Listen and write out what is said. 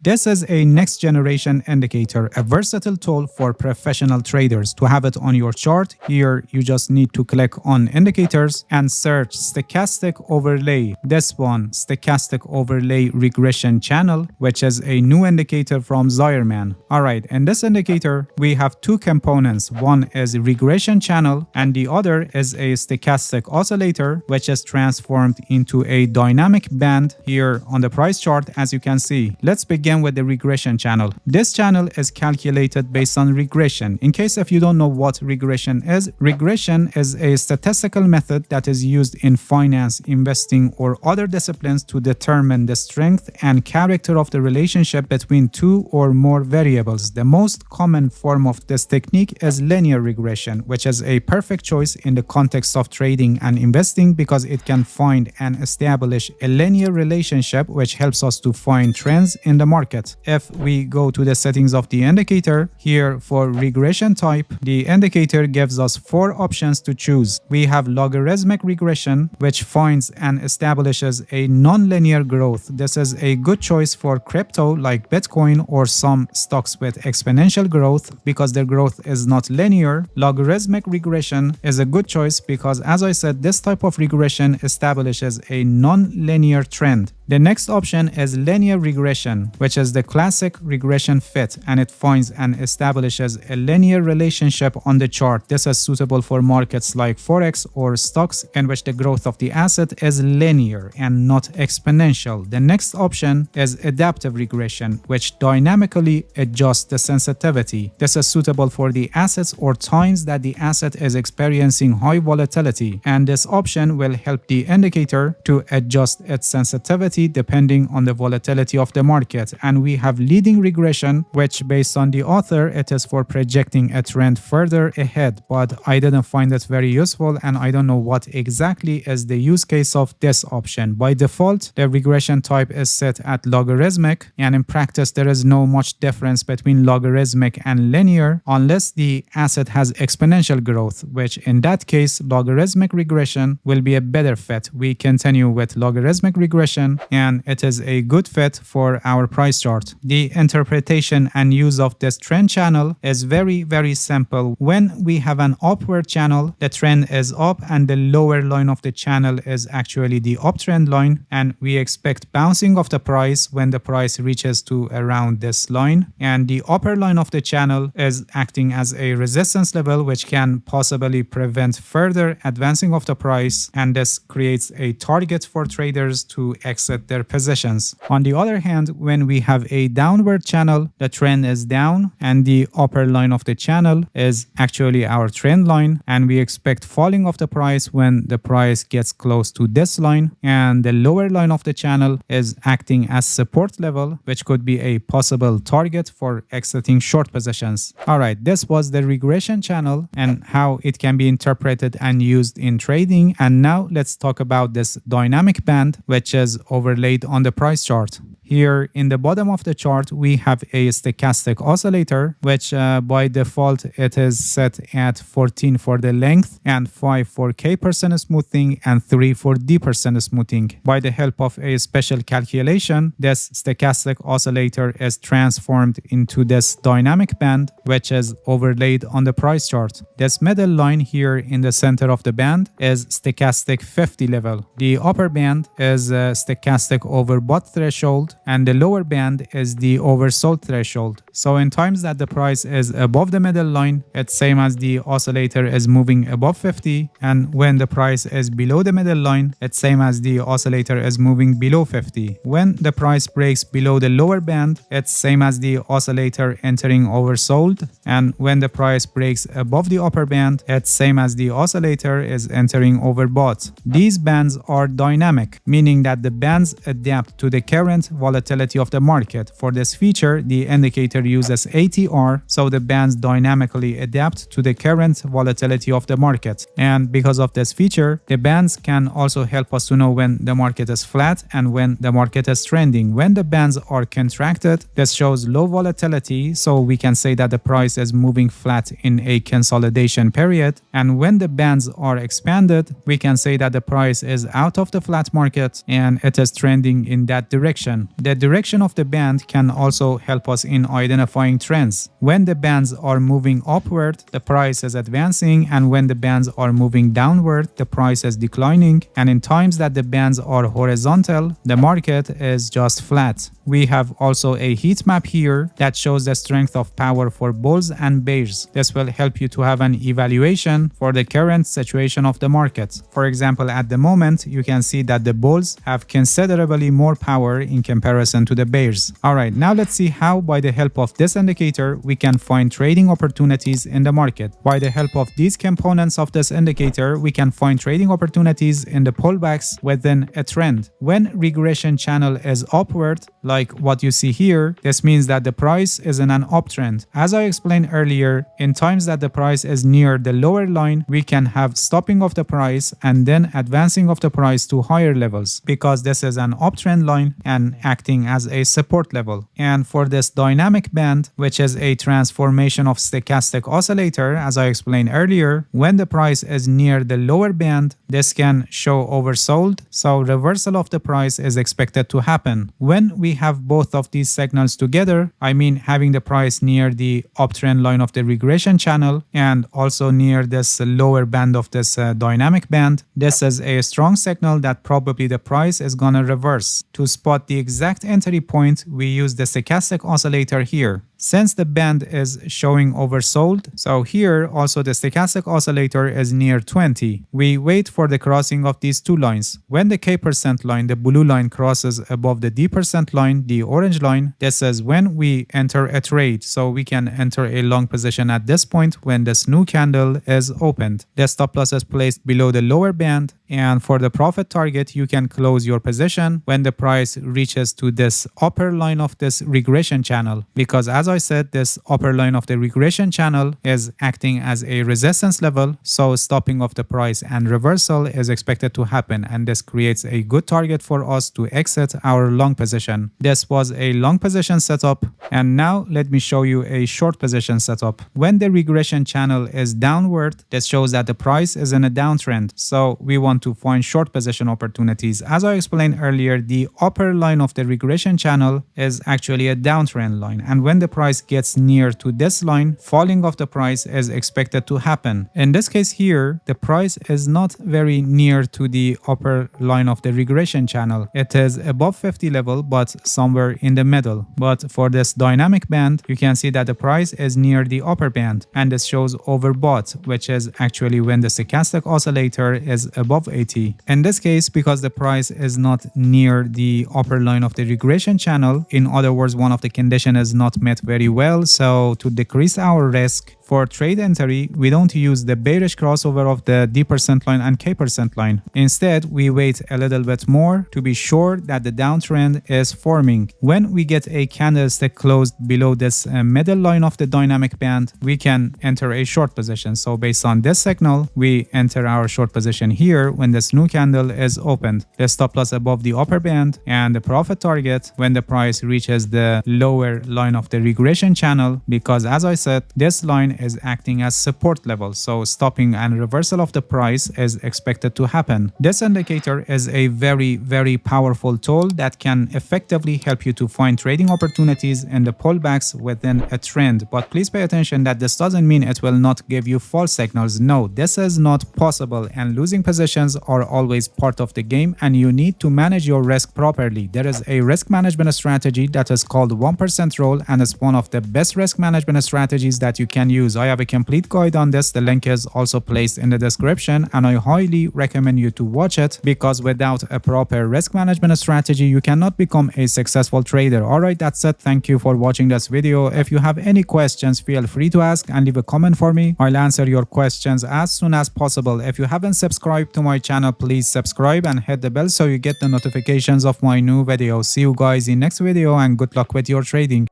This is a next generation indicator, a versatile tool for professional traders. To have it on your chart, here you just need to click on indicators and search stochastic overlay. This one, stochastic overlay regression channel, which is a new indicator from Zierman. Alright, in this indicator, we have two components. One is regression channel and the other is a stochastic oscillator, which is transformed into a dynamic band here on the price chart, as you can see. Let's begin with the regression channel. This channel is calculated based on regression. In case if you don't know what regression is a statistical method that is used in finance, investing, or other disciplines to determine the strength and character of the relationship between two or more variables. The most common form of this technique is linear regression, which is a perfect choice in the context of trading and investing because it can find and establish a linear relationship which helps us to find trends in the market. If we go to the settings of the indicator, here for regression type, the indicator gives us four options to choose. We have logarithmic regression, which finds and establishes a non-linear growth. This is a good choice for crypto like Bitcoin or some stocks with exponential growth because their growth is not linear. Logarithmic regression is a good choice because, as I said, this type of regression establishes a non-linear trend. The next option is linear regression, which is the classic regression fit, and it finds and establishes a linear relationship on the chart. This is suitable for markets like Forex or stocks in which the growth of the asset is linear and not exponential. The next option is adaptive regression, which dynamically adjusts the sensitivity. This is suitable for the assets or times that the asset is experiencing high volatility, and this option will help the indicator to adjust its sensitivity depending on the volatility of the market. And we have leading regression, which based on the author, it is for projecting a trend further ahead, but I didn't find it very useful and I don't know what exactly is the use case of this option. By default, the regression type is set at logarithmic, and in practice there is no much difference between logarithmic and linear unless the asset has exponential growth, which in that case logarithmic regression will be a better fit. We continue with logarithmic regression and it is a good fit for our price chart. The interpretation and use of this trend channel is very simple. When we have an upward channel, the trend is up and the lower line of the channel is actually the uptrend line, and we expect bouncing of the price when the price reaches to around this line, and the upper line of the channel is acting as a resistance level which can possibly prevent further advancing of the price, and this creates a target for traders to exit their positions. On the other hand, when we have a downward channel, the trend is down and the upper line of the channel is actually our trend line, and we expect falling of the price when the price gets close to this line, and the lower line of the channel is acting as support level, which could be a possible target for exiting short positions. Alright, this was the regression channel and how it can be interpreted and used in trading, and now let's talk about this dynamic band which is overlaid on the price chart. Here in the bottom of the chart, we have a stochastic oscillator, which by default, it is set at 14 for the length and 5 for K% smoothing and 3 for D% smoothing. By the help of a special calculation, this stochastic oscillator is transformed into this dynamic band, which is overlaid on the price chart. This middle line here in the center of the band is stochastic 50 level. The upper band is stochastic overbought threshold, and the lower band is the oversold threshold. So in times that the price is above the middle line, it's same as the oscillator is moving above 50, and when the price is below the middle line, it's same as the oscillator is moving below 50. When the price breaks below the lower band, it's same as the oscillator entering oversold, and when the price breaks above the upper band, it's same as the oscillator is entering overbought. These bands are dynamic, meaning that the bands adapt to the current volatility of the market. For this feature, the indicator uses ATR, so the bands dynamically adapt to the current volatility of the market. And because of this feature, the bands can also help us to know when the market is flat and when the market is trending. When the bands are contracted, this shows low volatility, so we can say that the price is moving flat in a consolidation period. And when the bands are expanded, we can say that the price is out of the flat market and it is trending in that direction. The direction of the band can also help us in identifying trends. When the bands are moving upward, the price is advancing, and when the bands are moving downward, the price is declining, and in times that the bands are horizontal, the market is just flat. We have also a heat map here that shows the strength of power for bulls and bears. This will help you to have an evaluation for the current situation of the market. For example, at the moment, you can see that the bulls have considerably more power in comparison to the bears. Alright, now let's see how by the help of this indicator we can find trading opportunities in the market. By the help of these components of this indicator, we can find trading opportunities in the pullbacks within a trend. When regression channel is upward, like what you see here, this means that the price is in an uptrend. As I explained earlier, in times that the price is near the lower line, we can have stopping of the price and then advancing of the price to higher levels, because this is an uptrend line and acting as a support level. And for this dynamic band, which is a transformation of stochastic oscillator, as I explained earlier, when the price is near the lower band, this can show oversold, so reversal of the price is expected to happen. When we have both of these signals together, I mean having the price near the uptrend line of the regression channel and also near this lower band of this dynamic band, this is a strong signal that probably the price is gonna reverse. To spot the exact entry point, we use the stochastic oscillator here. Since the band is showing oversold, so here also the stochastic oscillator is near 20. We wait for the crossing of these two lines. When the K% line, the blue line, crosses above the D% line, the orange line, this is when we enter a trade. So we can enter a long position at this point when this new candle is opened. The stop loss is placed below the lower band, and for the profit target, you can close your position when the price reaches to this upper line of this regression channel, because as I said, this upper line of the regression channel is acting as a resistance level, so stopping of the price and reversal is expected to happen, and this creates a good target for us to exit our long position. This was a long position setup, and now let me show you a short position setup. When the regression channel is downward, this shows that the price is in a downtrend, so we want to find short position opportunities. As I explained earlier, the upper line of the regression channel is actually a downtrend line, and when the price gets near to this line, falling of the price is expected to happen. In this case here, the price is not very near to the upper line of the regression channel. It is above 50 level, but somewhere in the middle. But for this dynamic band, you can see that the price is near the upper band, and this shows overbought, which is actually when the stochastic oscillator is above 80. In this case, because the price is not near the upper line of the regression channel, in other words, one of the conditions is not met very well, so to decrease our risk, for trade entry, we don't use the bearish crossover of the D% line and K% line. Instead, we wait a little bit more to be sure that the downtrend is forming. When we get a candlestick closed below this middle line of the dynamic band, we can enter a short position. So based on this signal, we enter our short position here when this new candle is opened. The stop loss above the upper band and the profit target when the price reaches the lower line of the regression channel, because as I said, this line is acting as support level, so stopping and reversal of the price is expected to happen. This indicator is a very powerful tool that can effectively help you to find trading opportunities in the pullbacks within a trend. But please pay attention that this doesn't mean it will not give you false signals. No, this is not possible, and losing positions are always part of the game, and you need to manage your risk properly. There is a risk management strategy that is called 1% rule, and it's one of the best risk management strategies that you can use. I have a complete guide on this. The link is also placed in the description, and I highly recommend you to watch it, because without a proper risk management strategy, you cannot become a successful trader. Alright, that's it. Thank you for watching this video. If you have any questions, feel free to ask and leave a comment for me. I'll answer your questions as soon as possible. If you haven't subscribed to my channel, please subscribe and hit the bell so you get the notifications of my new videos. See you guys in next video, and good luck with your trading.